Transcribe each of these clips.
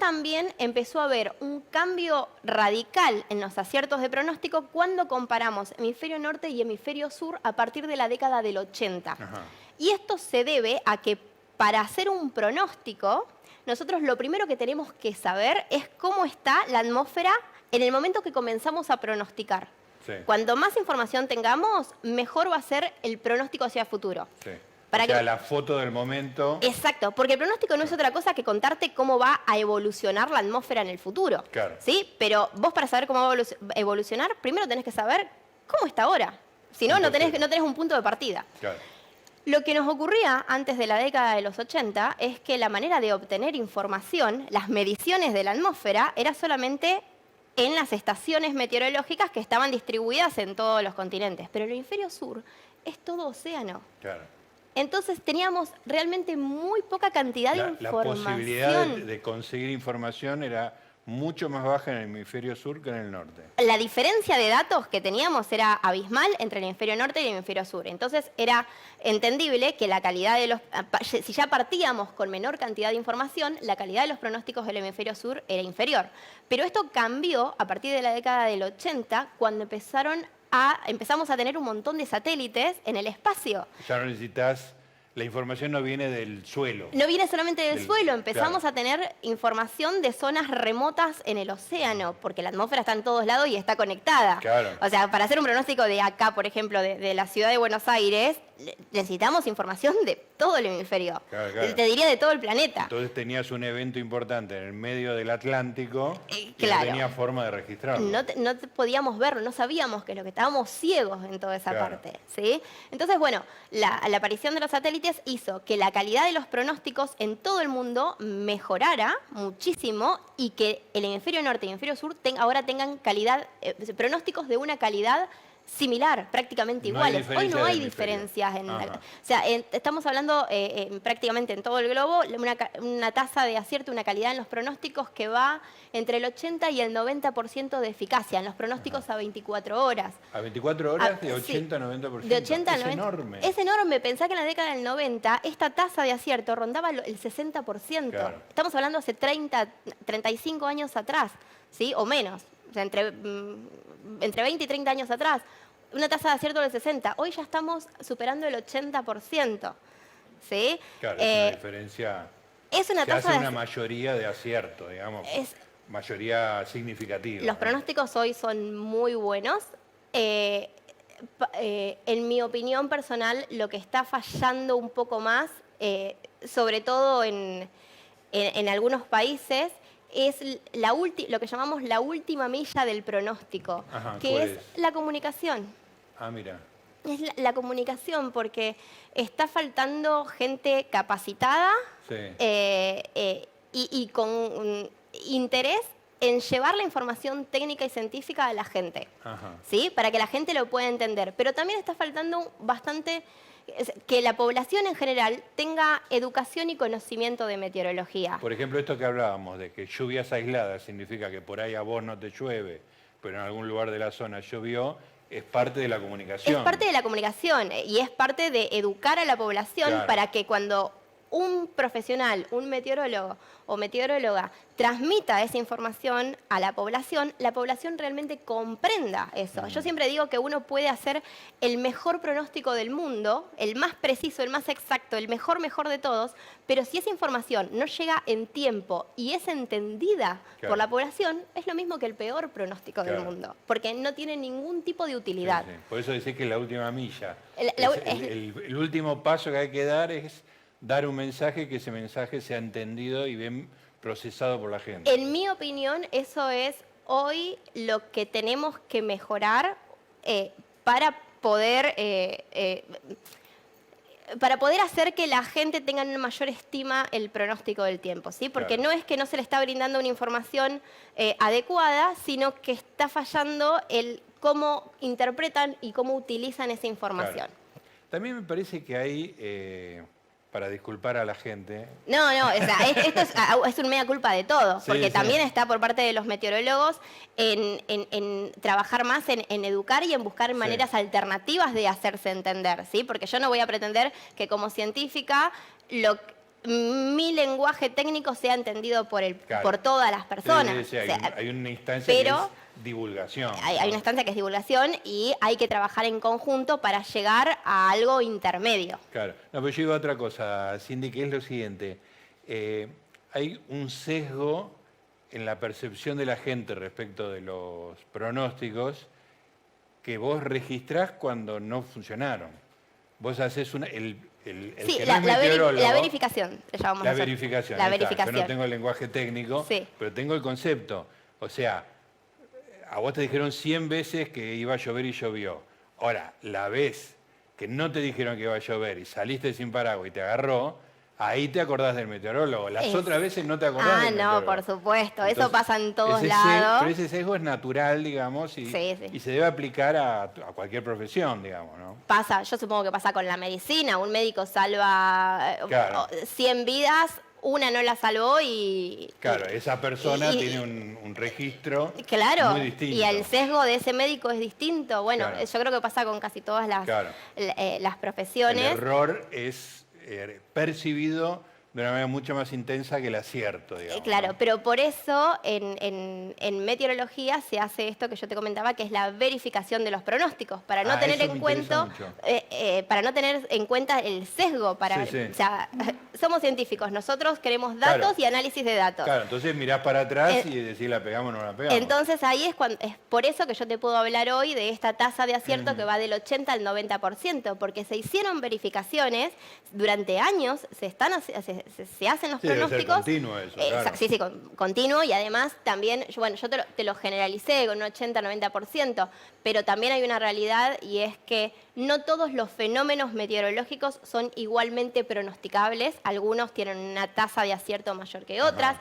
también empezó a haber un cambio radical en los aciertos de pronóstico cuando comparamos hemisferio norte y hemisferio sur a partir de la década del 80. Ajá. Y esto se debe a que para hacer un pronóstico, nosotros lo primero que tenemos que saber es cómo está la atmósfera en el momento que comenzamos a pronosticar. Sí. Cuanto más información tengamos, mejor va a ser el pronóstico hacia el futuro. Sí. Para o sea, que... la foto del momento. Exacto, porque el pronóstico no es otra cosa que contarte cómo va a evolucionar la atmósfera en el futuro. Claro. ¿Sí? Pero vos para saber cómo va a evolucionar, primero tenés que saber cómo está ahora. Si no, no tenés un punto de partida. Claro. Lo que nos ocurría antes de la década de los 80 es que la manera de obtener información, las mediciones de la atmósfera, era solamente en las estaciones meteorológicas que estaban distribuidas en todos los continentes. Pero el hemisferio sur es todo océano. Claro. Entonces teníamos realmente muy poca cantidad de información. La posibilidad de conseguir información era mucho más baja en el hemisferio sur que en el norte. La diferencia de datos que teníamos era abismal entre el hemisferio norte y el hemisferio sur. Entonces era entendible que la calidad de los... Si ya partíamos con menor cantidad de información, la calidad de los pronósticos del hemisferio sur era inferior. Pero esto cambió a partir de la década del 80, cuando empezamos a tener un montón de satélites en el espacio. Ya no necesitas... La información no viene del suelo. No viene solamente del suelo, empezamos claro. a tener información de zonas remotas en el océano, porque la atmósfera está en todos lados y está conectada. Claro. O sea, para hacer un pronóstico de acá, por ejemplo, de la ciudad de Buenos Aires, necesitamos información de todo el hemisferio. Claro, claro. Te diría de todo el planeta. Entonces tenías un evento importante en el medio del Atlántico y claro. no tenía forma de registrarlo. No podíamos verlo, no sabíamos qué es lo que estábamos ciegos en toda esa Claro. parte. ¿Sí? Entonces, bueno, la aparición de los satélites hizo que la calidad de los pronósticos en todo el mundo mejorara muchísimo y que el hemisferio norte y el hemisferio sur ahora tengan pronósticos de una calidad similar, prácticamente iguales. Hoy no hay diferencias. Estamos hablando prácticamente en todo el globo, una tasa de acierto, una calidad en los pronósticos que va entre el 80 y el 90% de eficacia, en los pronósticos a 24 horas. ¿A 24 horas? ¿De 80 a 90%? De 80 a 90%. Es enorme. Es enorme. Pensá que en la década del 90 esta tasa de acierto rondaba el 60%. Claro. Estamos hablando hace 35 años atrás, ¿sí? O menos. O sea, entre 20 y 30 años atrás, una tasa de acierto del 60%. Hoy ya estamos superando el 80%. ¿Sí? Claro, es una diferencia. Es una tasa hace una mayoría de acierto, digamos. Mayoría significativa. Los pronósticos hoy son muy buenos. En mi opinión personal, lo que está fallando un poco más, sobre todo en algunos países, es lo que llamamos la última milla del pronóstico, Ajá, que es la comunicación. Ah, mira. Es la comunicación, porque está faltando gente capacitada Sí. y con interés en llevar la información técnica y científica a la gente, Ajá. ¿sí? Para que la gente lo pueda entender. Pero también está faltando bastante que la población en general tenga educación y conocimiento de meteorología. Por ejemplo, esto que hablábamos de que lluvias aisladas significa que por ahí a vos no te llueve, pero en algún lugar de la zona llovió, es parte de la comunicación. Es parte de la comunicación y es parte de educar a la población, claro, para que cuando un profesional, un meteorólogo o meteoróloga transmita esa información a la población realmente comprenda eso. Yo siempre digo que uno puede hacer el mejor pronóstico del mundo, el más preciso, el más exacto, el mejor de todos, pero si esa información no llega en tiempo y es entendida, claro, por la población, es lo mismo que el peor pronóstico, claro, del mundo, porque no tiene ningún tipo de utilidad. Sí, sí. Por eso decís que es la última milla. El último paso que hay que dar es dar un mensaje, que ese mensaje sea entendido y bien procesado por la gente. En mi opinión, eso es hoy lo que tenemos que mejorar para poder hacer que la gente tenga una mayor estima el pronóstico del tiempo, ¿sí? Porque claro, no es que no se le está brindando una información adecuada, sino que está fallando el cómo interpretan y cómo utilizan esa información. Claro. También me parece que hay... para disculpar a la gente. No, esto es un mea culpa de todo, sí, porque también está por parte de los meteorólogos en trabajar más en educar y en buscar maneras alternativas de hacerse entender, ¿sí? Porque yo no voy a pretender que como científica mi lenguaje técnico sea entendido por Claro. todas las personas. Sí, sí, O sea, hay una instancia pero que es divulgación. hay una instancia que es divulgación y hay que trabajar en conjunto para llegar a algo intermedio. Claro. No, pero yo digo otra cosa, Cindy, que es lo siguiente. Hay un sesgo en la percepción de la gente respecto de los pronósticos que vos registrás cuando no funcionaron. Vos haces el Sí, que no es meteorólogo, la verificación, le llamamos la nosotros. verificación. La ahí está. verificación. Yo no tengo el lenguaje técnico, Sí. pero tengo el concepto. O sea, a vos te dijeron 100 veces que iba a llover y llovió. Ahora, la vez que no te dijeron que iba a llover y saliste sin paraguas y te agarró, ahí te acordás del meteorólogo. Las otras veces no te acordás del meteorólogo. No, por supuesto. Entonces, eso pasa en todos ese lados. Pero ese sesgo es natural, digamos, y, Sí, sí. y se debe aplicar a cualquier profesión, digamos, ¿no? Pasa, yo supongo que pasa con la medicina. Un médico salva Claro. 100 vidas, una no la salvó y... Claro, esa persona tiene un registro Claro, muy distinto. y el sesgo de ese médico es distinto. Bueno, Claro. yo creo que pasa con casi todas las, Claro. las profesiones. El error es percibido de una manera mucho más intensa que el acierto, digamos. Claro, ¿no? pero por eso en meteorología se hace esto que yo te comentaba, que es la verificación de los pronósticos, para no tener eso me en cuenta, interesa para no tener en cuenta el sesgo. Sí, sí. O sea, somos científicos, nosotros queremos datos Claro. y análisis de datos. Claro, entonces mirás para atrás y decís la pegamos o no la pegamos. Entonces ahí es por eso que yo te puedo hablar hoy de esta tasa de acierto que va del 80 al 90%, porque se hicieron verificaciones durante años, se hacen los Sí, debe ser pronósticos. continuo eso, claro. Sí, continuo, y además también, yo te lo generalicé con un 80-90%, pero también hay una realidad y es que no todos los fenómenos meteorológicos son igualmente pronosticables, algunos tienen una tasa de acierto mayor que otras.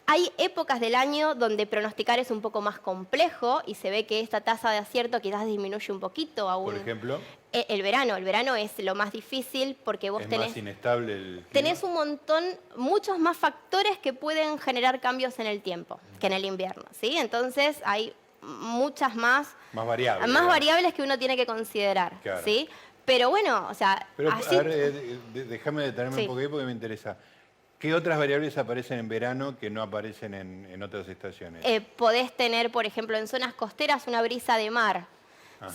Hay épocas del año donde pronosticar es un poco más complejo y se ve que esta tasa de acierto quizás disminuye un poquito aún. Por ejemplo, El verano es lo más difícil porque vos es tenés... más inestable el clima. Tenés muchos más factores que pueden generar cambios en el tiempo que en el invierno, ¿sí? Entonces hay muchas más variables. más variables que uno tiene que considerar, Claro. ¿sí? Pero bueno, o sea, Pero así... a ver, déjame detenerme Sí. un poquito porque me interesa. ¿Qué otras variables aparecen en verano que no aparecen en otras estaciones? Podés tener, por ejemplo, en zonas costeras una brisa de mar,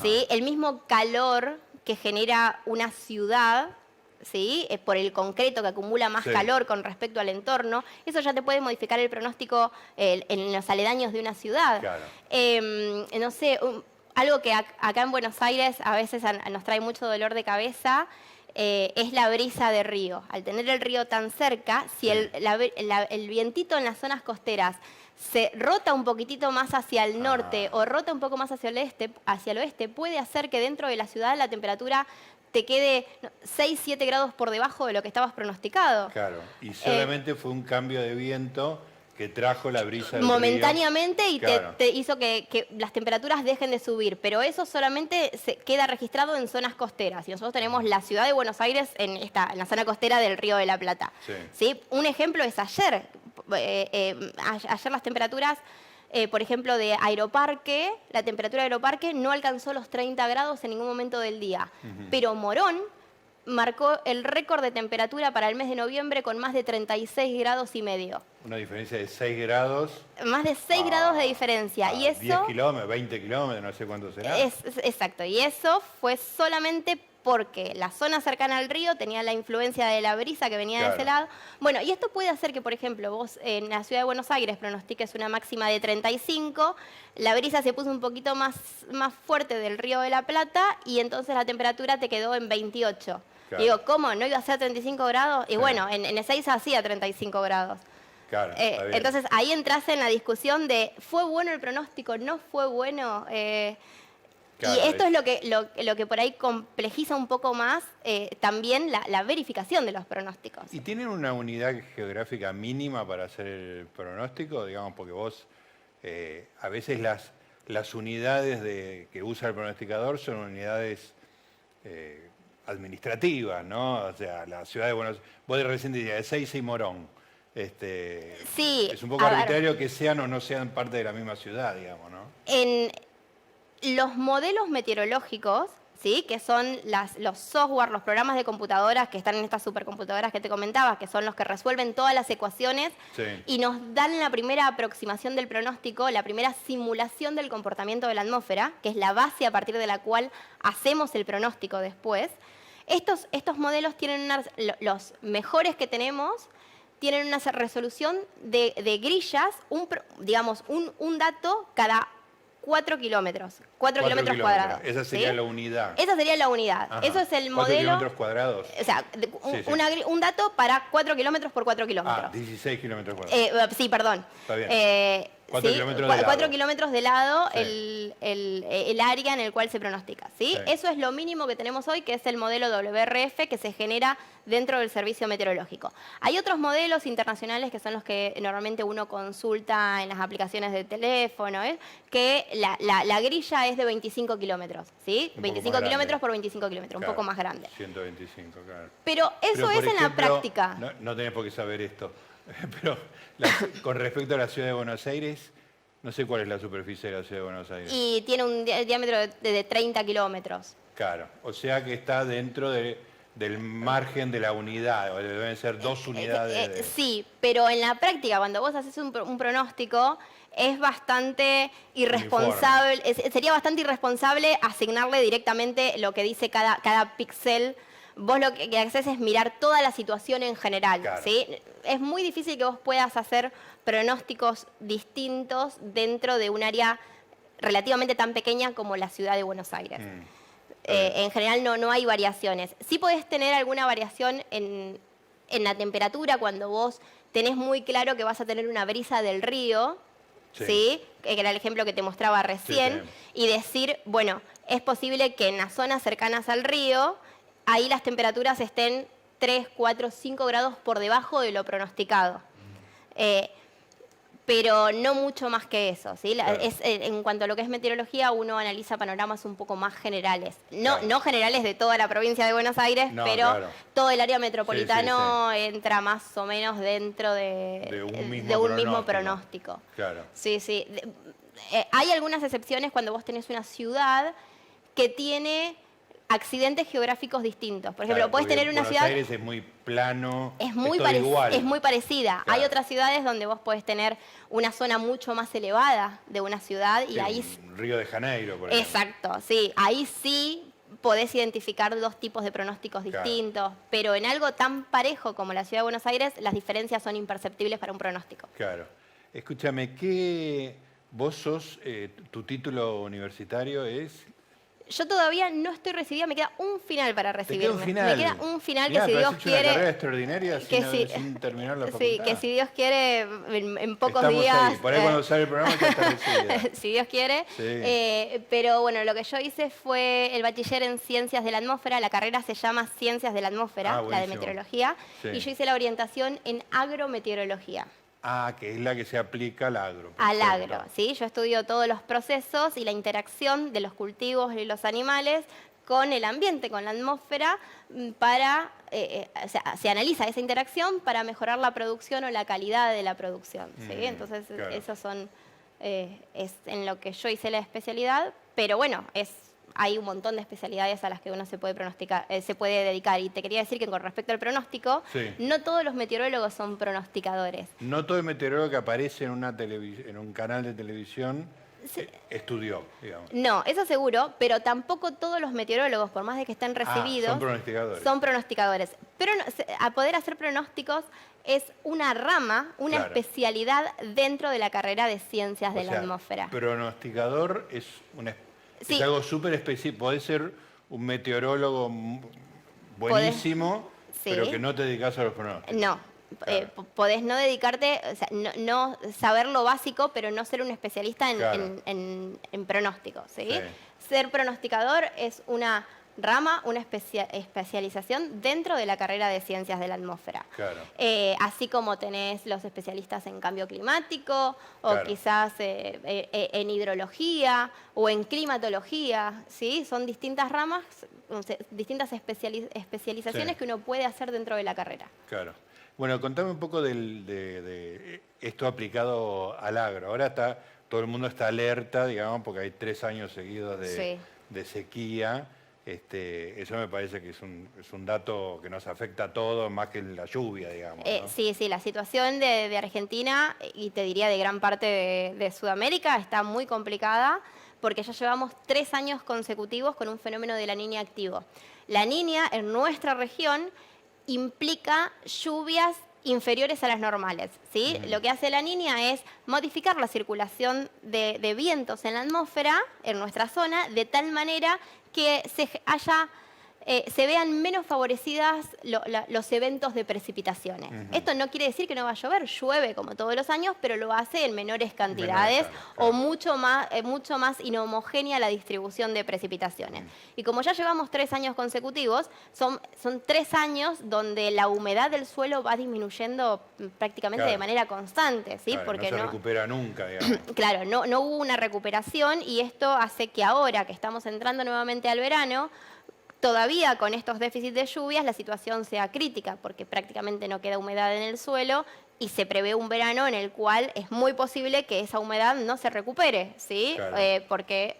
¿sí? El mismo calor que genera una ciudad, ¿sí? Por el concreto que acumula más Sí. calor con respecto al entorno, eso ya te puede modificar el pronóstico en los aledaños de una ciudad. Claro. No sé, algo que acá en Buenos Aires a veces nos trae mucho dolor de cabeza es la brisa de río. Al tener el río tan cerca, si el vientito en las zonas costeras se rota un poquitito más hacia el norte o rota un poco más hacia el oeste, puede hacer que dentro de la ciudad la temperatura te quede 6, 7 grados por debajo de lo que estabas pronosticado. Claro, y solamente fue un cambio de viento que trajo la brisa del momentáneamente río. Y Claro. te hizo que las temperaturas dejen de subir, pero eso solamente queda registrado en zonas costeras. Y nosotros tenemos la ciudad de Buenos Aires en la zona costera del Río de la Plata. Sí. ¿Sí? Un ejemplo es ayer. Ayer las temperaturas, por ejemplo, de Aeroparque, la temperatura de Aeroparque no alcanzó los 30 grados en ningún momento del día. Pero Morón marcó el récord de temperatura para el mes de noviembre con más de 36 grados y medio. Una diferencia de 6 grados. Más de 6 grados de diferencia. Y eso 10 kilómetros, 20 kilómetros, no sé cuánto será. exacto. Y eso fue solamente porque la zona cercana al río tenía la influencia de la brisa que venía de ese lado. Bueno, y esto puede hacer que, por ejemplo, vos en la ciudad de Buenos Aires pronostiques una máxima de 35, la brisa se puso un poquito más fuerte del Río de la Plata y entonces la temperatura te quedó en 28. Claro. Digo, ¿cómo? ¿No iba a ser 35 grados? Y Sí. bueno, en Ezeiza hacía 35 grados. Claro, está bien. Entonces ahí entras en la discusión de ¿fue bueno el pronóstico? ¿No fue bueno? Claro, y esto es lo que por ahí complejiza un poco más también la verificación de los pronósticos. ¿Y tienen una unidad geográfica mínima para hacer el pronóstico? Digamos, porque vos a veces las unidades que usa el pronosticador son unidades administrativas, ¿no? O sea, la ciudad de Buenos Aires, vos recién decías, Ezeiza y Morón. Sí, es un poco arbitrario que sean o no sean parte de la misma ciudad, digamos, ¿no? En los modelos meteorológicos ¿sí? Que son los software, los programas de computadoras que están en estas supercomputadoras que te comentaba, que son los que resuelven todas las ecuaciones y nos dan la primera aproximación del pronóstico, la primera simulación del comportamiento de la atmósfera, que es la base a partir de la cual hacemos el pronóstico después. Estos modelos tienen los mejores que tenemos, tienen una resolución de grillas, digamos, un dato cada 4 kilómetros. 4 kilómetros cuadrados. Esa sería la unidad. Esa sería la unidad. Ajá. Eso es el 4 modelo. kilómetros cuadrados. O sea, un dato para 4 kilómetros por 4 kilómetros. 16 kilómetros cuadrados. Sí, perdón. Está bien. 4 kilómetros de lado. 4 kilómetros de lado el área en el cual se pronostica. ¿sí? Eso es lo mínimo que tenemos hoy, que es el modelo WRF que se genera dentro del servicio meteorológico. Hay otros modelos internacionales que son los que normalmente uno consulta en las aplicaciones de teléfono, que la grilla es de 25 kilómetros. ¿sí? 25 kilómetros por 25 kilómetros, claro, un poco más grande. 125, claro. Pero eso es en la práctica. No tenés por qué saber esto. Pero con respecto a la ciudad de Buenos Aires, no sé cuál es la superficie de la ciudad de Buenos Aires. Y tiene un diámetro de 30 kilómetros. Claro, o sea que está dentro del margen de la unidad, o deben ser 2 unidades. Sí, pero en la práctica, cuando vos haces un pronóstico, es bastante irresponsable, sería bastante irresponsable asignarle directamente lo que dice cada píxel. Vos lo que haces es mirar toda la situación en general. Claro. ¿sí? Es muy difícil que vos puedas hacer pronósticos distintos dentro de un área relativamente tan pequeña como la ciudad de Buenos Aires. En general no hay variaciones. Sí podés tener alguna variación en la temperatura cuando vos tenés muy claro que vas a tener una brisa del río, ¿sí? Que era el ejemplo que te mostraba recién, y decir, bueno, es posible que en las zonas cercanas al río ahí las temperaturas estén 3, 4, 5 grados por debajo de lo pronosticado. Pero no mucho más que eso. ¿sí? Claro. En cuanto a lo que es meteorología, uno analiza panoramas un poco más generales. No generales de toda la provincia de Buenos Aires, pero todo el área metropolitano entra más o menos dentro de un mismo pronóstico. Claro. Sí. Hay algunas excepciones cuando vos tenés una ciudad que tiene accidentes geográficos distintos. Por ejemplo, puedes tener una ciudad... Buenos Aires es muy plano, es muy parecida. Claro. Hay otras ciudades donde vos podés tener una zona mucho más elevada de una ciudad y ahí... Río de Janeiro, por ejemplo. Exacto, sí. Ahí sí podés identificar dos tipos de pronósticos distintos, pero en algo tan parejo como la ciudad de Buenos Aires, las diferencias son imperceptibles para un pronóstico. Claro. Escúchame, vos sos, tu título universitario es... Yo todavía no estoy recibida, me queda un final para recibirme. Me queda un final que si Dios quiere... Una carrera extraordinaria sin terminar la facultad. Sí, que si Dios quiere, en pocos Estamos días... Ahí. Por ahí cuando sale el programa ya está recibida. Si Dios quiere. Sí. Pero bueno, lo que yo hice fue el bachiller en Ciencias de la Atmósfera. La carrera se llama Ciencias de la Atmósfera, la de Meteorología. Sí. Y yo hice la orientación en Agrometeorología. Que es la que se aplica al agro. Al agro, ¿sí? Yo estudio todos los procesos y la interacción de los cultivos y los animales con el ambiente, con la atmósfera, o sea, se analiza esa interacción para mejorar la producción o la calidad de la producción, ¿sí? Entonces, claro. Esos son, es en lo que yo hice la especialidad, pero bueno, hay un montón de especialidades a las que uno se puede dedicar. Y te quería decir que con respecto al pronóstico, no todos los meteorólogos son pronosticadores. No todo el meteorólogo que aparece en un canal de televisión estudió, digamos. No, eso seguro, pero tampoco todos los meteorólogos, por más de que estén recibidos, son pronosticadores. Pero a poder hacer pronósticos es una rama, una especialidad dentro de la carrera de Ciencias de la Atmósfera. Pronosticador es es algo súper específico. Podés ser un meteorólogo buenísimo, pero que no te dedicas a los pronósticos. No. Claro. Podés no dedicarte, o sea, no saber lo básico, pero no ser un especialista en pronósticos. ¿sí? Ser pronosticador es una rama, una especialización dentro de la carrera de Ciencias de la Atmósfera. Claro. Así como tenés los especialistas en cambio climático, o quizás en hidrología, o en climatología, ¿sí? Son distintas ramas, distintas especializaciones que uno puede hacer dentro de la carrera. Claro. Bueno, contame un poco de esto aplicado al agro. Ahora todo el mundo está alerta, digamos, porque hay 3 años seguidos de sequía. Eso me parece que es un dato que nos afecta a todos más que la lluvia, digamos, ¿no? Sí, la situación de Argentina, y te diría de gran parte de Sudamérica, está muy complicada porque ya llevamos 3 años consecutivos con un fenómeno de la Niña activo. La Niña en nuestra región implica lluvias inferiores a las normales, ¿sí? Lo que hace la Niña es modificar la circulación de vientos en la atmósfera, en nuestra zona, de tal manera que se vean menos favorecidas los eventos de precipitaciones. Esto no quiere decir que no va a llover, llueve como todos los años, pero lo hace en menores cantidades o mucho más inhomogénea la distribución de precipitaciones. Y como ya llevamos 3 años consecutivos, son 3 años donde la humedad del suelo va disminuyendo prácticamente de manera constante, ¿sí? Porque no se recupera nunca, digamos. Claro, no hubo una recuperación y esto hace que ahora que estamos entrando nuevamente al verano, todavía con estos déficits de lluvias la situación sea crítica porque prácticamente no queda humedad en el suelo y se prevé un verano en el cual es muy posible que esa humedad no se recupere, ¿sí? Claro. Porque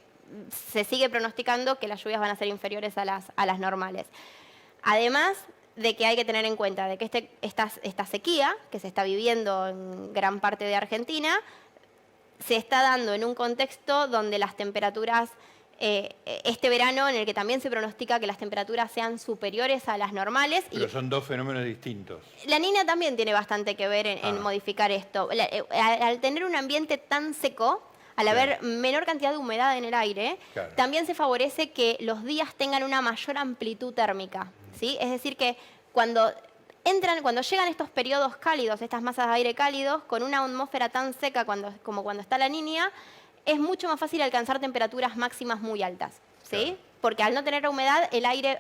se sigue pronosticando que las lluvias van a ser inferiores a las normales. Además de que hay que tener en cuenta de que esta sequía que se está viviendo en gran parte de Argentina se está dando en un contexto donde las temperaturas este verano en el que también se pronostica que las temperaturas sean superiores a las normales. Pero son dos fenómenos distintos. La Niña también tiene bastante que ver en modificar esto. Al tener un ambiente tan seco, al haber menor cantidad de humedad en el aire, también se favorece que los días tengan una mayor amplitud térmica, ¿sí? Es decir que cuando llegan estos periodos cálidos, estas masas de aire cálidos, con una atmósfera tan seca como cuando está la Niña, es mucho más fácil alcanzar temperaturas máximas muy altas, ¿sí? Porque al no tener humedad, el aire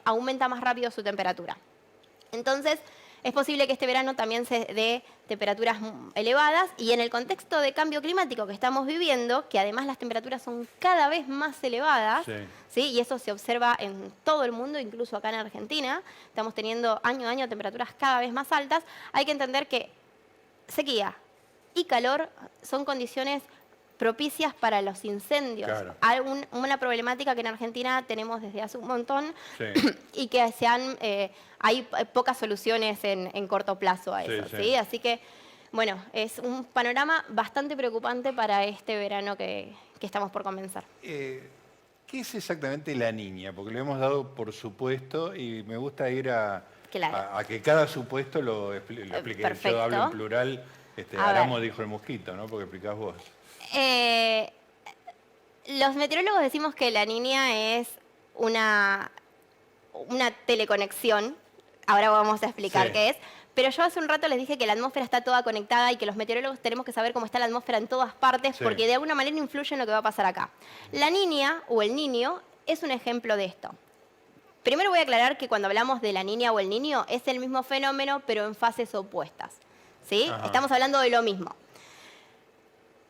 aumenta más rápido su temperatura. Entonces, es posible que este verano también se dé temperaturas elevadas y en el contexto de cambio climático que estamos viviendo, que además las temperaturas son cada vez más elevadas, ¿sí? Y eso se observa en todo el mundo, incluso acá en Argentina, estamos teniendo año a año temperaturas cada vez más altas, hay que entender que sequía y calor son condiciones propicias para los incendios. Una problemática que en Argentina tenemos desde hace un montón y que hay pocas soluciones en corto plazo a eso. ¿sí? Así que, bueno, es un panorama bastante preocupante para este verano que estamos por comenzar. ¿Qué es exactamente la Niña? Porque lo hemos dado por supuesto y me gusta ir a que cada supuesto lo explique. Yo hablo en plural, Aramo dijo el mosquito, ¿no? Porque explicás vos. Los meteorólogos decimos que la Niña es una teleconexión, ahora vamos a explicar qué es, pero yo hace un rato les dije que la atmósfera está toda conectada y que los meteorólogos tenemos que saber cómo está la atmósfera en todas partes porque de alguna manera influye en lo que va a pasar acá. La Niña o el Niño es un ejemplo de esto. Primero voy a aclarar que cuando hablamos de la Niña o el Niño es el mismo fenómeno pero en fases opuestas, ¿sí? Estamos hablando de lo mismo.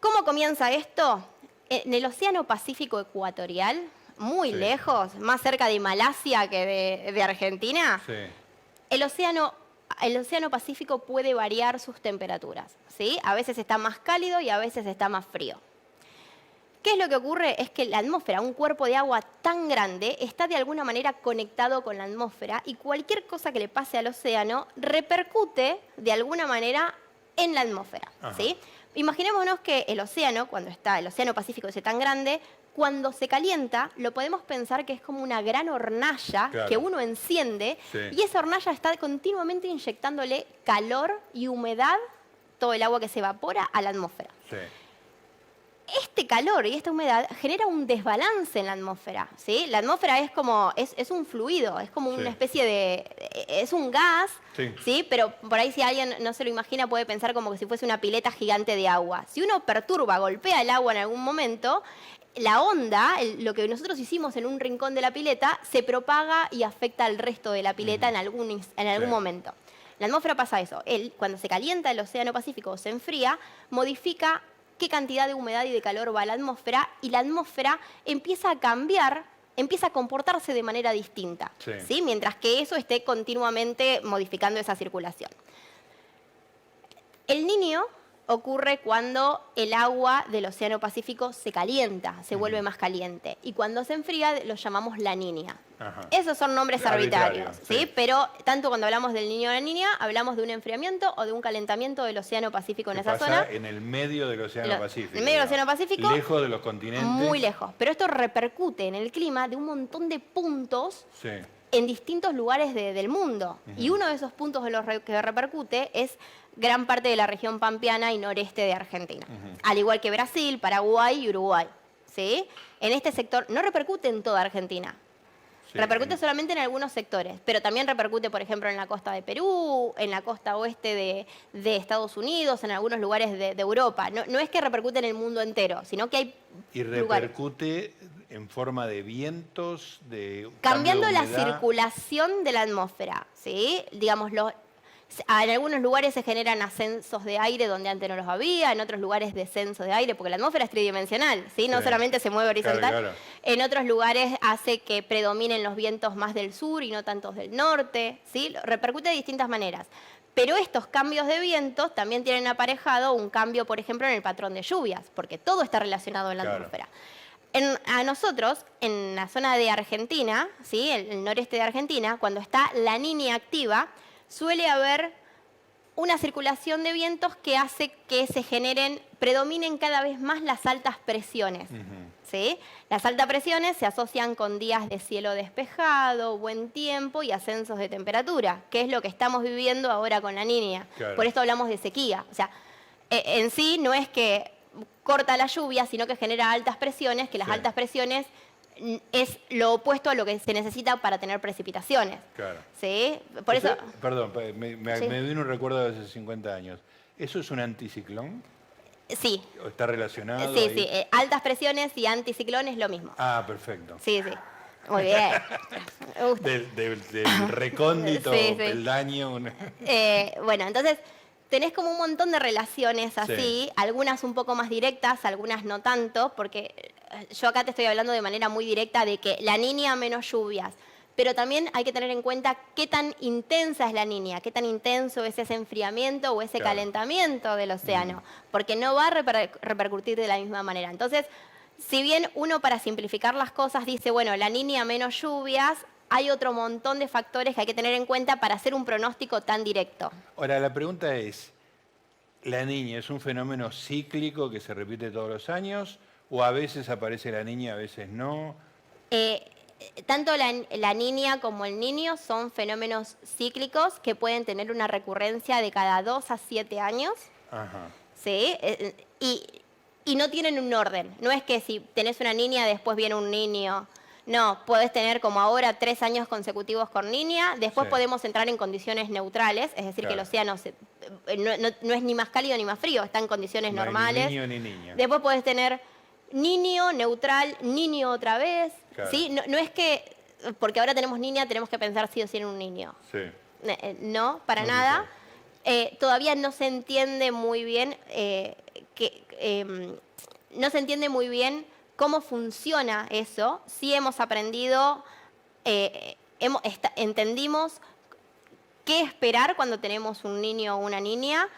¿Cómo comienza esto? En el Océano Pacífico Ecuatorial, muy lejos, más cerca de Malasia que de Argentina, el océano Pacífico puede variar sus temperaturas, ¿sí? A veces está más cálido y a veces está más frío. ¿Qué es lo que ocurre? Es que la atmósfera, un cuerpo de agua tan grande, está de alguna manera conectado con la atmósfera y cualquier cosa que le pase al océano repercute de alguna manera en la atmósfera, ¿sí? Imaginémonos que el océano Pacífico es tan grande, cuando se calienta, lo podemos pensar que es como una gran hornalla que uno enciende y esa hornalla está continuamente inyectándole calor y humedad, todo el agua que se evapora, a la atmósfera. Este calor y esta humedad genera un desbalance en la atmósfera, ¿sí? La atmósfera es un fluido, es como una especie es un gas, ¿sí? Pero por ahí si alguien no se lo imagina puede pensar como que si fuese una pileta gigante de agua. Si uno golpea el agua en algún momento, la onda, lo que nosotros hicimos en un rincón de la pileta, se propaga y afecta al resto de la pileta en algún momento. En la atmósfera pasa eso. Cuando se calienta el océano Pacífico o se enfría, modifica qué cantidad de humedad y de calor va a la atmósfera y la atmósfera empieza a cambiar, empieza a comportarse de manera distinta, ¿sí? Mientras que eso esté continuamente modificando esa circulación. El Niño ocurre cuando el agua del Océano Pacífico se calienta, se vuelve más caliente. Y cuando se enfría lo llamamos la Niña. Ajá. Esos son nombres arbitrarios, ¿sí? Sí. Pero tanto cuando hablamos del Niño o la Niña, hablamos de un enfriamiento o de un calentamiento del Océano Pacífico en esa pasa zona. en el medio del Océano Pacífico. En el medio del Océano Pacífico. Lejos de los continentes. Muy lejos. Pero esto repercute en el clima de un montón de puntos Sí. en distintos lugares del mundo. Y uno de esos puntos de los que repercute es gran parte de la región pampeana y noreste de Argentina. Al igual que Brasil, Paraguay y Uruguay. ¿Sí? En este sector no repercute en toda Argentina. Sí. Repercute solamente en algunos sectores, pero también repercute, por ejemplo, en la costa de Perú, en la costa oeste de Estados Unidos, en algunos lugares de Europa. No es que repercute en el mundo entero, sino que hay Y lugares. repercute en forma de vientos, de Cambiando cambio la de humedad. circulación de la atmósfera, ¿sí? Digamos, en algunos lugares se generan ascensos de aire donde antes no los había, en otros lugares descensos de aire, porque la atmósfera es tridimensional, ¿sí? No Sí. solamente se mueve horizontal. Claro. En otros lugares hace que predominen los vientos más del sur y no tantos del norte, ¿sí? Repercute de distintas maneras. Pero estos cambios de vientos también tienen aparejado un cambio, por ejemplo, en el patrón de lluvias, porque todo está relacionado en la Claro. atmósfera. A nosotros, en la zona de Argentina, ¿sí? El noreste de Argentina, cuando está la Niña activa, suele haber una circulación de vientos que hace que predominen cada vez más las altas presiones. ¿Sí? Las altas presiones se asocian con días de cielo despejado, buen tiempo y ascensos de temperatura, que es lo que estamos viviendo ahora con la Niña. Claro. Por esto hablamos de sequía. O sea, en sí no es que corta la lluvia, sino que genera altas presiones, que las Sí. altas presiones es lo opuesto a lo que se necesita para tener precipitaciones. Claro. ¿Sí? Por eso, Perdón, Sí. me vino un recuerdo de hace 50 años. ¿Eso es un anticiclón? sí, ¿O está relacionado? sí, ahí? sí. Altas presiones y anticiclón es lo mismo. Ah, perfecto. Sí, sí. Muy bien. Me gusta. Del recóndito Sí, sí. peldaño. Bueno, entonces tenés como un montón de relaciones así, Sí. algunas un poco más directas, algunas no tanto, porque yo acá te estoy hablando de manera muy directa de que la Niña menos lluvias, pero también hay que tener en cuenta qué tan intensa es la Niña, qué tan intenso es ese enfriamiento o ese Claro. calentamiento del océano, porque no va a repercutir de la misma manera. Entonces, si bien uno para simplificar las cosas dice, bueno, la Niña menos lluvias, hay otro montón de factores que hay que tener en cuenta para hacer un pronóstico tan directo. Ahora, la pregunta es, ¿la Niña es un fenómeno cíclico que se repite todos los años? ¿O a veces aparece la Niña, a veces no? Tanto la Niña como el Niño son fenómenos cíclicos que pueden tener una recurrencia de cada 2 a 7 años, Ajá. ¿sí? Y no tienen un orden. No es que si tenés una niña, después viene un niño. No, podés tener como ahora 3 años consecutivos con Niña, después Sí. podemos entrar en condiciones neutrales, es decir, que el Claro. océano no es ni más cálido ni más frío, está en condiciones No hay normales. ni niño ni niña. Después podés tener niño, neutral, niño otra vez. Claro. ¿Sí? No es que, porque ahora tenemos niña, tenemos que pensar sí o sí en un niño. Sí. No, para No se nada. Todavía no se entiende muy bien no se entiende muy bien cómo funciona eso. Sí hemos aprendido, entendimos qué esperar cuando tenemos un niño o una niña,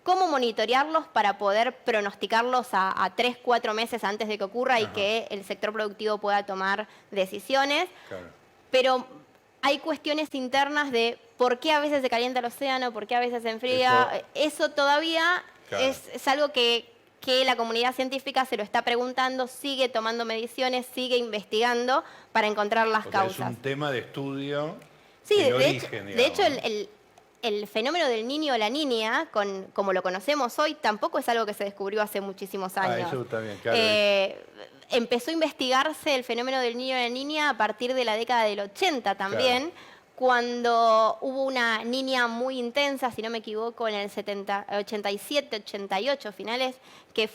cómo monitorearlos para poder pronosticarlos a 3, 4 meses antes de que ocurra y Ajá. que el sector productivo pueda tomar decisiones. Claro. Pero hay cuestiones internas de por qué a veces se calienta el océano, por qué a veces se enfría. Eso todavía Claro. es algo que la comunidad científica se lo está preguntando, sigue tomando mediciones, sigue investigando para encontrar las O sea, causas. es un tema de estudio. Sí, el de origen, hecho digamos, el fenómeno del niño o la niña, como lo conocemos hoy, tampoco es algo que se descubrió hace muchísimos ¿no? años. Eso está bien, claro. Empezó a investigarse el fenómeno del niño y la niña a partir de la década del 80 también, cuando hubo una niña muy intensa, si no me equivoco, en el 87, 88 finales, que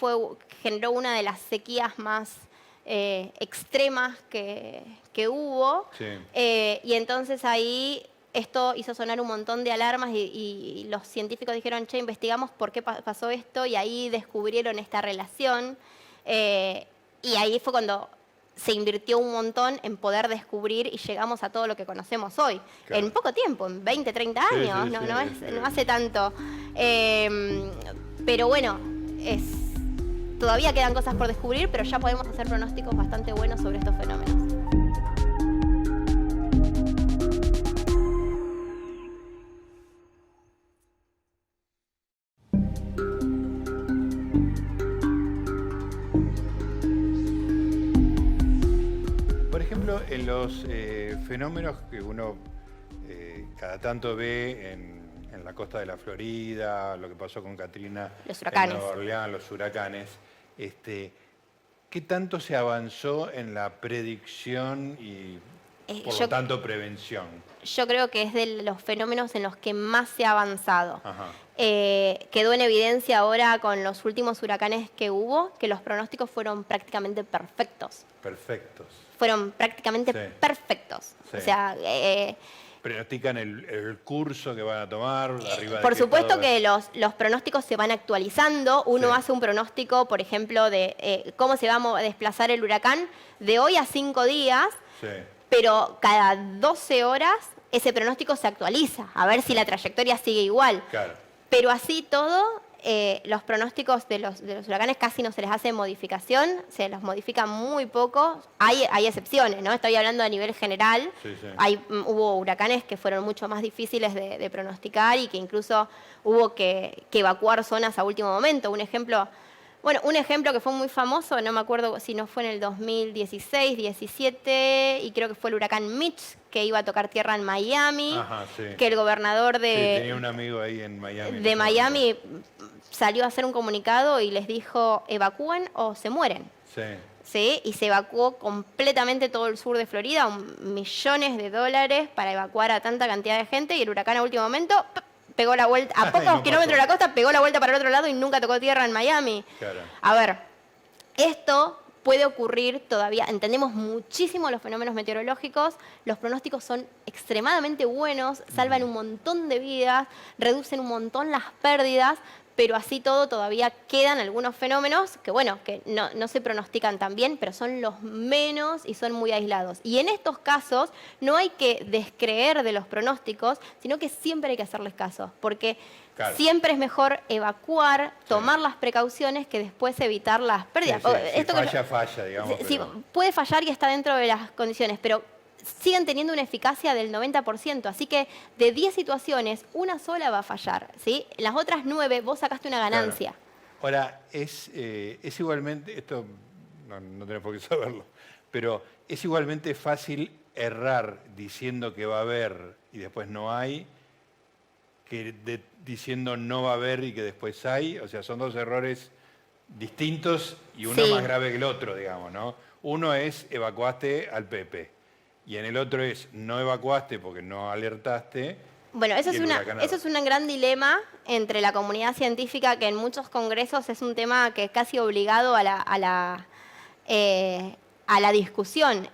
generó una de las sequías más extremas que hubo. Sí. Y entonces ahí esto hizo sonar un montón de alarmas y los científicos dijeron, che, investigamos por qué pasó esto, y ahí descubrieron esta relación. Y ahí fue cuando se invirtió un montón en poder descubrir y llegamos a todo lo que conocemos hoy. Claro. En poco tiempo, en 20, 30 años, Sí, no sí, no sí. hace tanto. Pero bueno, todavía quedan cosas por descubrir, pero ya podemos hacer pronósticos bastante buenos sobre estos fenómenos. Por ejemplo, en los fenómenos que uno cada tanto ve en la costa de la Florida, lo que pasó con Katrina, los huracanes, en Nueva Orleans, los huracanes, ¿qué tanto se avanzó en la predicción y, por lo tanto, prevención? Yo creo que es de los fenómenos en los que más se ha avanzado. Ajá. Quedó en evidencia ahora con los últimos huracanes que hubo, que los pronósticos fueron prácticamente perfectos. Perfectos. Fueron prácticamente perfectos. Sí. O sea, pronostican el curso que van a tomar, arriba de por supuesto que los pronósticos se van actualizando. Uno hace un pronóstico, por ejemplo, de cómo se va a desplazar el huracán de hoy a 5 días, pero cada 12 horas ese pronóstico se actualiza, a ver si la trayectoria sigue igual. Claro. Pero así todo, los pronósticos de los huracanes casi no se les hace modificación, se los modifica muy poco. Hay excepciones, ¿no? Estoy hablando a nivel general. Hubo huracanes que fueron mucho más difíciles de pronosticar y que incluso hubo que evacuar zonas a último momento. Un ejemplo que fue muy famoso, no me acuerdo si no fue en el 2016, 17, y creo que fue el huracán Mitch, que iba a tocar tierra en Miami, que el gobernador tenía un amigo ahí en Miami. De Miami salió a hacer un comunicado y les dijo, evacúen o se mueren. ¿Sí? Y se evacuó completamente todo el sur de Florida, millones de dólares para evacuar a tanta cantidad de gente, y el huracán a último momento pegó la vuelta, a pocos kilómetros de la costa, pegó la vuelta para el otro lado y nunca tocó tierra en Miami. Claro. A ver, esto puede ocurrir todavía, entendemos muchísimo los fenómenos meteorológicos, los pronósticos son extremadamente buenos, salvan un montón de vidas, reducen un montón las pérdidas, pero así todo todavía quedan algunos fenómenos que, bueno, que no se pronostican tan bien, pero son los menos y son muy aislados. Y en estos casos no hay que descreer de los pronósticos, sino que siempre hay que hacerles caso, porque siempre es mejor evacuar, tomar las precauciones que después evitar las pérdidas. Si falla, digamos. Sí, puede fallar y está dentro de las condiciones, pero siguen teniendo una eficacia del 90%, así que de 10 situaciones, una sola va a fallar, ¿sí? En las otras 9 vos sacaste una ganancia. Ahora, es igualmente, esto no tenés por qué saberlo, pero es igualmente fácil errar diciendo que va a haber y después no hay, que diciendo no va a haber y que después hay. O sea, son dos errores distintos y uno más grave que el otro, digamos, ¿no? Uno es evacuaste al Pepe. Y en el otro es, no evacuaste porque no alertaste. Bueno, eso es un gran dilema entre la comunidad científica, que en muchos congresos es un tema que es casi obligado a la discusión.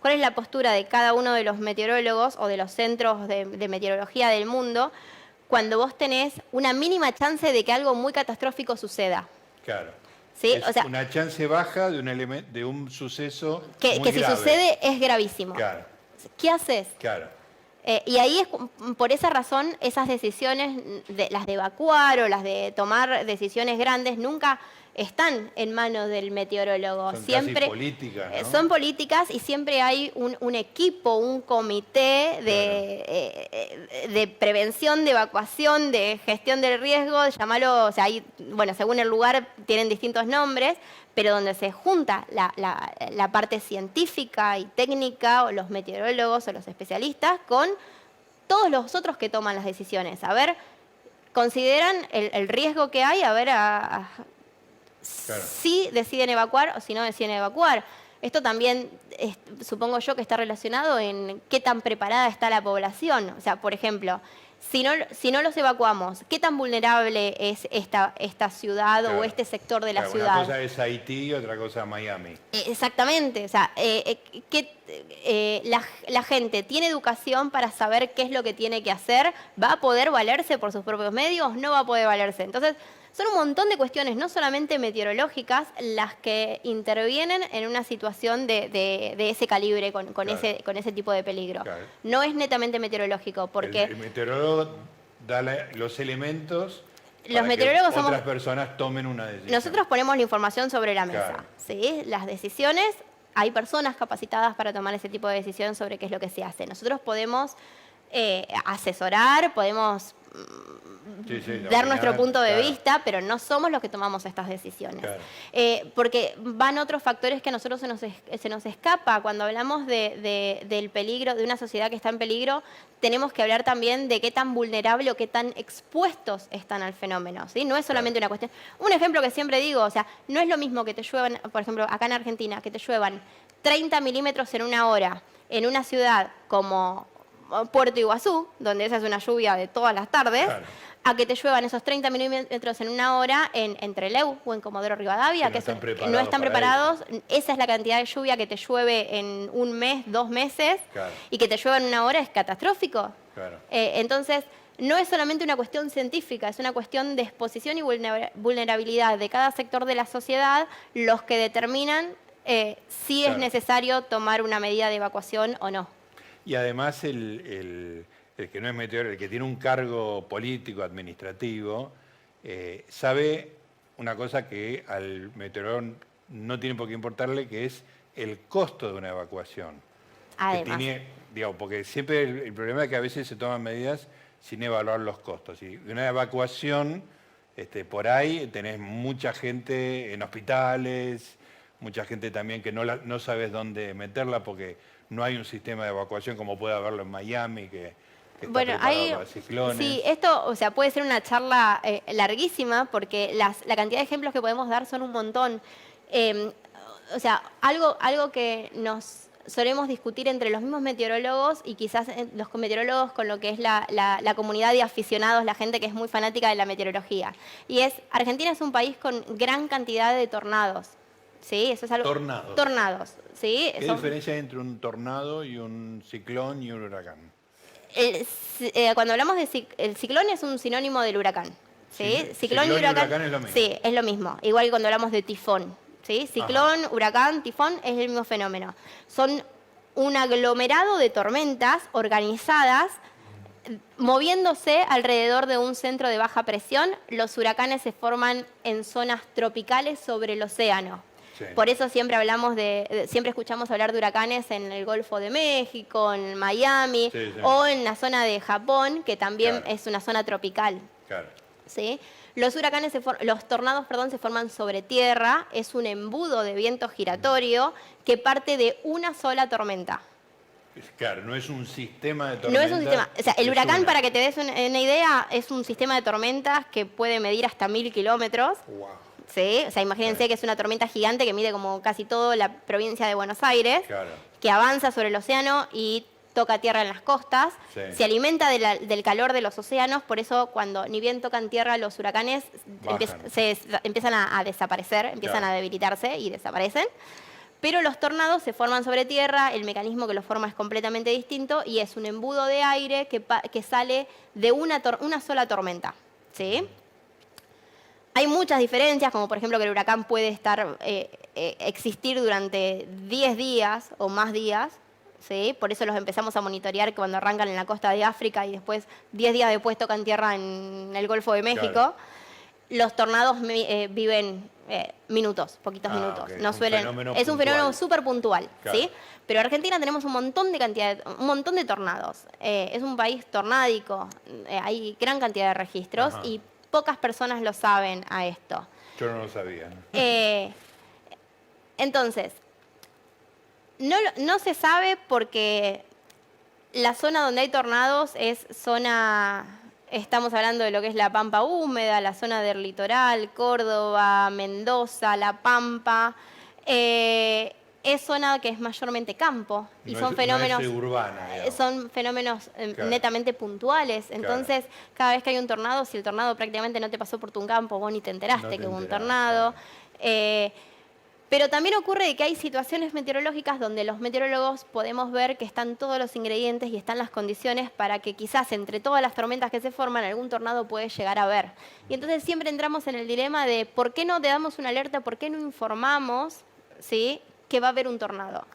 ¿Cuál es la postura de cada uno de los meteorólogos o de los centros de meteorología del mundo cuando vos tenés una mínima chance de que algo muy catastrófico suceda? Claro. ¿Sí? Es una chance baja de un suceso que muy si grave. sucede es gravísimo. Claro. ¿Qué haces? Claro. Y ahí por esa razón esas decisiones, las de evacuar o las de tomar decisiones grandes, nunca están en manos del meteorólogo. Son siempre casi políticas, ¿no? Son políticas, y siempre hay un equipo, un comité de prevención, de evacuación, de gestión del riesgo, llamarlo, o sea, según el lugar tienen distintos nombres, pero donde se junta la parte científica y técnica, o los meteorólogos o los especialistas, con todos los otros que toman las decisiones. A ver, consideran el riesgo que hay, a ver si deciden evacuar o si no deciden evacuar. Esto también, supongo yo, que está relacionado en qué tan preparada está la población. O sea, por ejemplo, si no los evacuamos, ¿qué tan vulnerable es esta ciudad o este sector de la ciudad? Una cosa es Haití y otra cosa Miami. Exactamente. O sea, la gente tiene educación para saber qué es lo que tiene que hacer, va a poder valerse por sus propios medios, no va a poder valerse. Entonces, son un montón de cuestiones, no solamente meteorológicas, las que intervienen en una situación de ese calibre, con ese tipo de peligro. Claro. No es netamente meteorológico, porque el meteorólogo da los elementos Los para que meteorólogos somos... otras personas tomen una decisión. Nosotros ponemos la información sobre la mesa, Claro. ¿sí? Las decisiones, hay personas capacitadas para tomar ese tipo de decisión sobre qué es lo que se hace. Nosotros podemos asesorar, podemos dar nuestro punto de vista, pero no somos los que tomamos estas decisiones. Claro. Porque van otros factores que a nosotros se nos escapa. Cuando hablamos del peligro, de una sociedad que está en peligro, tenemos que hablar también de qué tan vulnerable o qué tan expuestos están al fenómeno, ¿sí? No es solamente una cuestión... Un ejemplo que siempre digo, o sea, no es lo mismo que te lluevan, por ejemplo, acá en Argentina, que te lluevan 30 milímetros en una hora en una ciudad como Puerto Iguazú, donde esa es una lluvia de todas las tardes, Claro. a que te lluevan esos 30 milímetros en una hora en Trelew o en Comodoro Rivadavia, Que no están que no están preparados preparados. Esa es la cantidad de lluvia que te llueve en un mes, 2 meses, Claro. y que te llueva en una hora es catastrófico. Claro. Entonces, no es solamente una cuestión científica, es una cuestión de exposición y vulnerabilidad de cada sector de la sociedad los que determinan si es necesario tomar una medida de evacuación o no. Y además el que no es meteorólogo, el que tiene un cargo político, administrativo, sabe una cosa que al meteorólogo no tiene por qué importarle, que es el costo de una evacuación. Además. Que tiene, digamos, porque siempre el problema es que a veces se toman medidas sin evaluar los costos. Y una evacuación, por ahí tenés mucha gente en hospitales, mucha gente también que no sabes dónde meterla porque no hay un sistema de evacuación como puede haberlo en Miami, que está preparado para ciclones. Sí, esto, o sea, puede ser una charla larguísima porque la cantidad de ejemplos que podemos dar son un montón. O sea, algo que nos solemos discutir entre los mismos meteorólogos y quizás los meteorólogos con lo que es la comunidad de aficionados, la gente que es muy fanática de la meteorología. Y Argentina es un país con gran cantidad de tornados. ¿Sí? Eso es algo. Tornados. Tornados, ¿sí? ¿Qué diferencia hay entre un tornado y un ciclón y un huracán? Cuando hablamos de el ciclón es un sinónimo del huracán. ¿Sí? Ciclón y huracán es lo mismo. Sí, es lo mismo. Igual que cuando hablamos de tifón. ¿Sí? Ciclón, huracán, tifón es el mismo fenómeno. Son un aglomerado de tormentas organizadas moviéndose alrededor de un centro de baja presión. Los huracanes se forman en zonas tropicales sobre el océano. Sí. Por eso siempre siempre escuchamos hablar de huracanes en el Golfo de México, en Miami, o en la zona de Japón, que también es una zona tropical. Claro. ¿Sí? Los tornados, se forman sobre tierra, es un embudo de viento giratorio que parte de una sola tormenta. Claro, no es un sistema de tormentas. No es un sistema. O sea, el huracán, para que te des una idea, es un sistema de tormentas que puede medir hasta 1000 kilómetros. Wow. ¿Sí? O sea, imagínense que es una tormenta gigante que mide como casi toda la provincia de Buenos Aires, que avanza sobre el océano y toca tierra en las costas, se alimenta del calor de los océanos, por eso cuando ni bien tocan tierra los huracanes empiezan a desaparecer, empiezan a debilitarse y desaparecen. Pero los tornados se forman sobre tierra, el mecanismo que los forma es completamente distinto y es un embudo de aire que sale de una sola tormenta. ¿Sí? Hay muchas diferencias, como por ejemplo que el huracán puede existir durante 10 días o más días. ¿Sí? Por eso los empezamos a monitorear cuando arrancan en la costa de África y después 10 días después tocan tierra en el Golfo de México. Claro. Los tornados viven minutos, poquitos minutos. Okay. No es un fenómeno súper puntual. Claro. ¿Sí? Pero en Argentina tenemos un montón de tornados. Es un país tornádico, hay gran cantidad de registros y pocas personas lo saben a esto. Yo no lo sabía. Entonces, no se sabe porque la zona donde hay tornados es zona... Estamos hablando de lo que es la Pampa húmeda, la zona del litoral, Córdoba, Mendoza, La Pampa. Es zona que es mayormente campo y son fenómenos urbana, son fenómenos netamente puntuales. Entonces, cada vez que hay un tornado, si el tornado prácticamente no te pasó por tu campo, vos ni te enteraste que hubo un tornado. Pero también ocurre que hay situaciones meteorológicas donde los meteorólogos podemos ver que están todos los ingredientes y están las condiciones para que quizás entre todas las tormentas que se forman algún tornado puede llegar a haber. Y entonces siempre entramos en el dilema de ¿por qué no te damos una alerta? ¿Por qué no informamos, ¿sí?, que va a haber un tornado?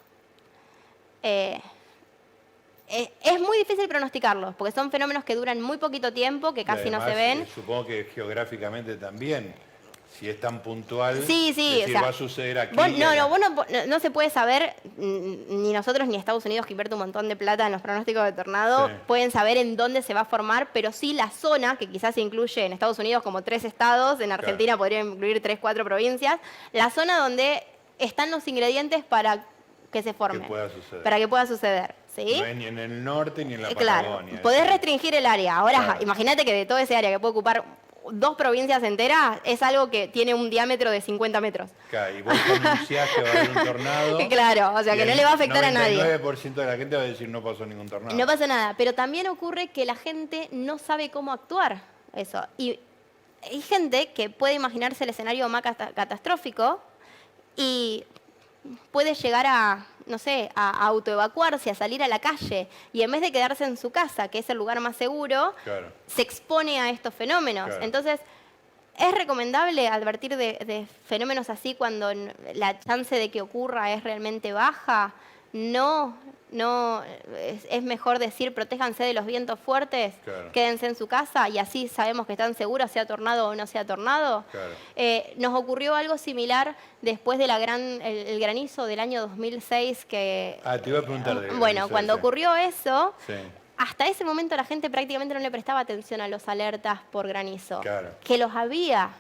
Es muy difícil pronosticarlos, porque son fenómenos que duran muy poquito tiempo, que casi no se ven. Supongo que geográficamente también, si es tan puntual, Sí, decir, o sea, va a suceder aquí. No se puede saber, ni nosotros ni Estados Unidos, que invierte un montón de plata en los pronósticos de tornado, pueden saber en dónde se va a formar, pero sí la zona, que quizás incluye en Estados Unidos como 3 estados, en Argentina podría incluir 3, 4 provincias, la zona donde están los ingredientes para que se forme. Que pueda suceder. Para que pueda suceder. ¿Sí? No es ni en el norte ni en la Claro, Patagonia. podés restringir el área. Ahora, Claro. imagínate que de todo ese área que puede ocupar 2 provincias enteras, es algo que tiene un diámetro de 50 metros. Claro, y vos anunciás que va a haber un tornado. Claro, o sea que no le va a afectar a nadie. El 99% de la gente va a decir no pasó ningún tornado. No pasa nada, pero también ocurre que la gente no sabe cómo actuar eso. Y hay gente que puede imaginarse el escenario más catastrófico y puede llegar a, no sé, a autoevacuarse, a salir a la calle, y en vez de quedarse en su casa, que es el lugar más seguro, se expone a estos fenómenos. Entonces, ¿es recomendable advertir de fenómenos así cuando la chance de que ocurra es realmente baja? No, es mejor decir protéjanse de los vientos fuertes, quédense en su casa y así sabemos que están seguros, sea tornado o no sea tornado. Nos ocurrió algo similar después de el granizo del año 2006 que... te iba a preguntar. Bueno, cuando ocurrió eso... Hasta ese momento la gente prácticamente no le prestaba atención a los alertas por granizo, que los había.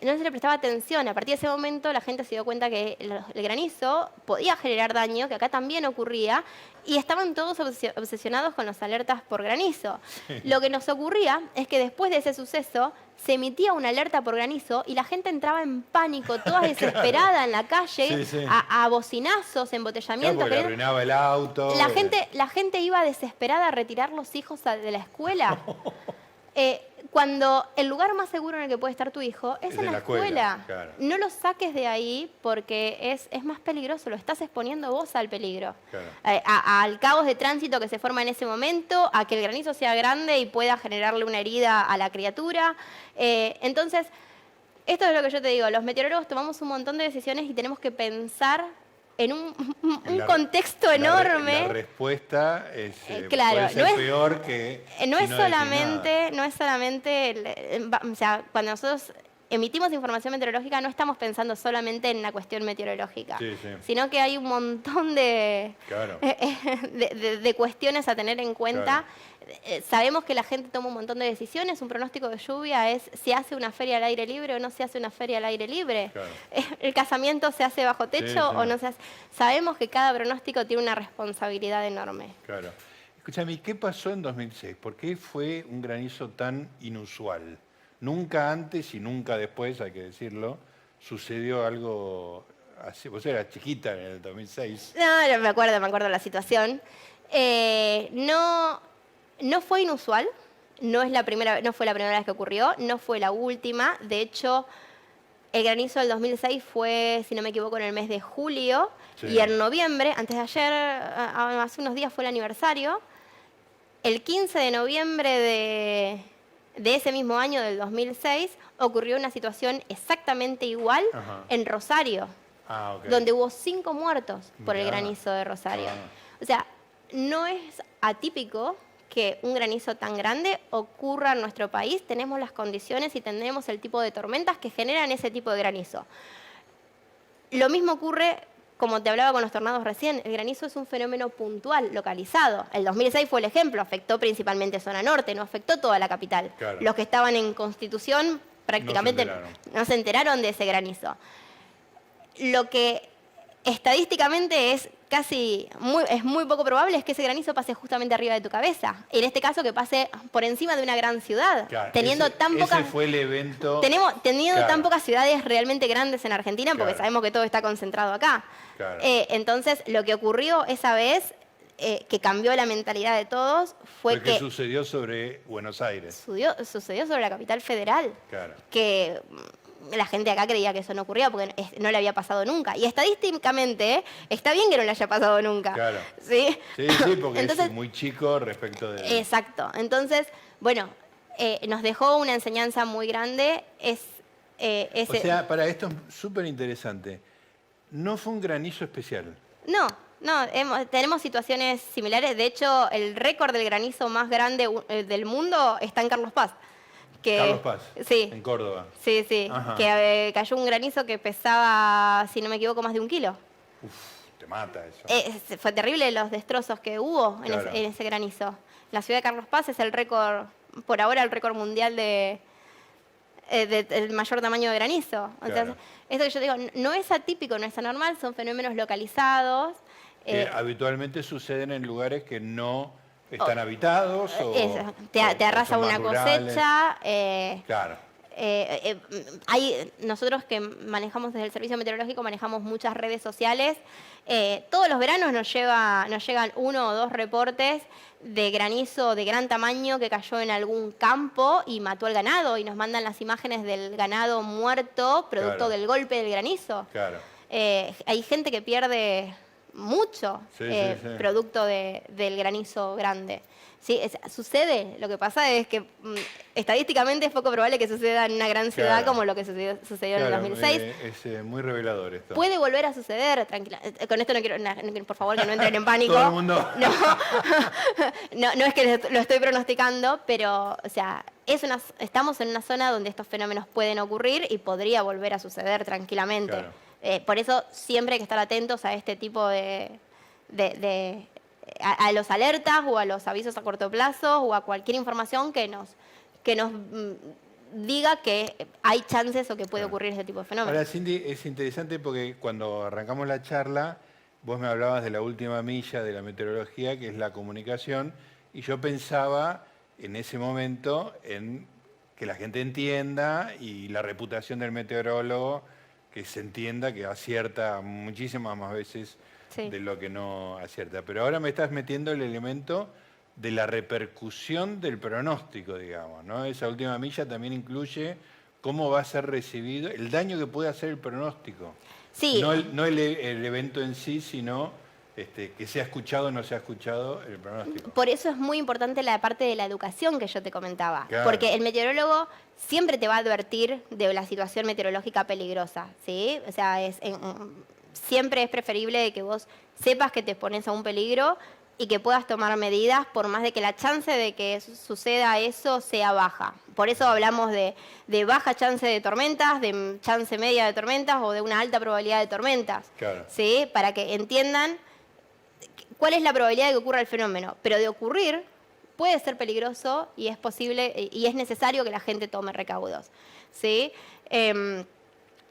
No se le prestaba atención. A partir de ese momento la gente se dio cuenta que el granizo podía generar daño, que acá también ocurría, y estaban todos obsesionados con los alertas por granizo. Lo que nos ocurría es que después de ese suceso se emitía una alerta por granizo y la gente entraba en pánico, toda desesperada en la calle, a bocinazos, embotellamientos. Porque le arruinaba el auto. La gente iba desesperada a retirar los hijos de la escuela. Cuando el lugar más seguro en el que puede estar tu hijo es en la escuela. No lo saques de ahí porque es más peligroso, lo estás exponiendo vos al peligro. Al caos de tránsito que se forma en ese momento, a que el granizo sea grande y pueda generarle una herida a la criatura. Entonces, esto es lo que yo te digo, los meteorólogos tomamos un montón de decisiones y tenemos que pensar en un contexto enorme. La respuesta claro, puede ser peor que no es solamente, o sea, cuando nosotros emitimos información meteorológica no estamos pensando solamente en la cuestión meteorológica, sino que hay un montón de cuestiones a tener en cuenta. Sabemos que la gente toma un montón de decisiones. Un pronóstico de lluvia es si hace una feria al aire libre o no se hace una feria al aire libre. El casamiento se hace bajo techo o no se hace. Sabemos que cada pronóstico tiene una responsabilidad enorme. Escúchame, ¿qué pasó en 2006? ¿Por qué fue un granizo tan inusual? Nunca antes y nunca después, hay que decirlo, sucedió algo así. Vos eras chiquita en el 2006. No, me acuerdo la situación. No fue inusual, no fue la primera vez que ocurrió, no fue la última. De hecho, el granizo del 2006 fue, si no me equivoco, en el mes de julio. Y en noviembre, antes de ayer, hace unos días fue el aniversario. El 15 de noviembre de ese mismo año, del 2006, ocurrió una situación exactamente igual en Rosario, donde hubo 5 muertos por el granizo de Rosario. O sea, no es atípico que un granizo tan grande ocurra en nuestro país. Tenemos las condiciones y tenemos el tipo de tormentas que generan ese tipo de granizo. Lo mismo ocurre, como te hablaba con los tornados recién, el granizo es un fenómeno puntual, localizado. El 2006 fue el ejemplo, afectó principalmente zona norte, no afectó toda la capital. Los que estaban en Constitución prácticamente no se enteraron de ese granizo. Lo que estadísticamente es muy poco probable es que ese granizo pase justamente arriba de tu cabeza. En este caso, que pase por encima de una gran ciudad. Teniendo ese fue el evento. Teniendo tan pocas ciudades realmente grandes en Argentina, porque sabemos que todo está concentrado acá. Entonces, lo que ocurrió esa vez, que cambió la mentalidad de todos, fue que sucedió sobre Buenos Aires. Sucedió sobre la capital federal. Que la gente acá creía que eso no ocurría porque no le había pasado nunca. Y estadísticamente está bien que no le haya pasado nunca. ¿Sí? Porque entonces, es muy chico respecto de... Exacto. Entonces, bueno, nos dejó una enseñanza muy grande. O sea, para esto es súper interesante. No fue un granizo especial. No. No, tenemos situaciones similares. De hecho, el récord del granizo más grande del mundo está en Carlos Paz. Carlos Paz, sí, en Córdoba. Sí, sí. Ajá. Que cayó un granizo que pesaba, si no me equivoco, más de 1 kilo. Uf, te mata eso. Fue terrible los destrozos que hubo Claro. en ese granizo. La ciudad de Carlos Paz es el récord, por ahora, el récord mundial del mayor tamaño de granizo. Entonces, Claro. esto que yo digo, no es atípico, no es anormal, son fenómenos localizados. Que habitualmente suceden en lugares que no están habitados o te arrasa son más una rurales. cosecha. Claro. Nosotros que manejamos desde el servicio meteorológico, manejamos muchas redes sociales. Todos los veranos nos llegan 1 o 2 reportes de granizo de gran tamaño que cayó en algún campo y mató al ganado, y nos mandan las imágenes del ganado muerto producto Claro. del golpe del granizo. Claro. Hay gente que pierde mucho Sí, sí. producto del granizo grande. Sí, sucede. Lo que pasa es que estadísticamente es poco probable que suceda en una gran ciudad Claro. como lo que sucedió en el 2006. Es muy revelador esto. Puede volver a suceder, tranquila. Con esto no quiero, por favor, que no entren en pánico. Todo el mundo. No es que lo estoy pronosticando, pero, o sea, estamos en una zona donde estos fenómenos pueden ocurrir y podría volver a suceder tranquilamente. Claro. Por eso siempre hay que estar atentos a este tipo a los alertas o a los avisos a corto plazo o a cualquier información que nos diga que hay chances o que puede ocurrir ese tipo de fenómenos. Ahora, Cindy, es interesante porque cuando arrancamos la charla, vos me hablabas de la última milla de la meteorología, que es la comunicación, y yo pensaba en ese momento en que la gente entienda y la reputación del meteorólogo, que se entienda que acierta muchísimas más veces de lo que no acierta. Pero ahora me estás metiendo el elemento de la repercusión del pronóstico, digamos, ¿no? Esa última milla también incluye cómo va a ser recibido, el daño que puede hacer el pronóstico. Sí. No el evento en sí, sino que se ha escuchado o no se ha escuchado el pronóstico. Por eso es muy importante la parte de la educación que yo te comentaba. Claro. Porque el meteorólogo siempre te va a advertir de la situación meteorológica peligrosa, ¿sí? O sea, siempre es preferible que vos sepas que te expones a un peligro y que puedas tomar medidas, por más de que la chance de que suceda eso sea baja. Por eso hablamos de baja chance de tormentas, de chance media de tormentas o de una alta probabilidad de tormentas. Claro. ¿Sí? Para que entiendan cuál es la probabilidad de que ocurra el fenómeno. Pero de ocurrir puede ser peligroso y es posible y es necesario que la gente tome recaudos. ¿Sí?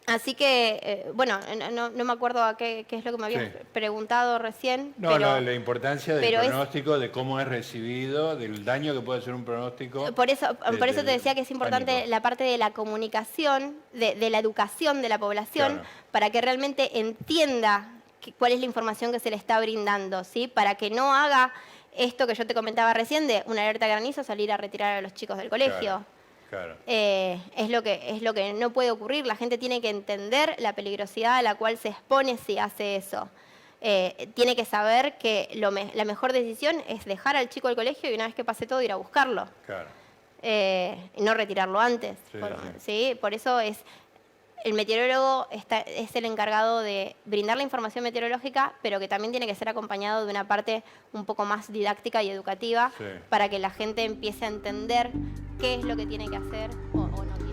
Así que, bueno, no me acuerdo a qué es lo que me habías preguntado recién. No, pero, la importancia del pronóstico, de cómo es recibido, del daño que puede hacer un pronóstico. Por eso te decía que es importante pánico. la parte de la comunicación, de la educación de la población, Claro. para que realmente entienda cuál es la información que se le está brindando, ¿sí? Para que no haga esto que yo te comentaba recién de una alerta granizo, salir a retirar a los chicos del colegio. Claro. Es lo que no puede ocurrir. La gente tiene que entender la peligrosidad a la cual se expone si hace eso. Tiene que saber que la mejor decisión es dejar al chico al colegio y una vez que pase todo ir a buscarlo. Claro. Y no retirarlo antes. ¿Sí? Por eso el meteorólogo es el encargado de brindar la información meteorológica, pero que también tiene que ser acompañado de una parte un poco más didáctica y educativa para que la gente empiece a entender qué es lo que tiene que hacer o no.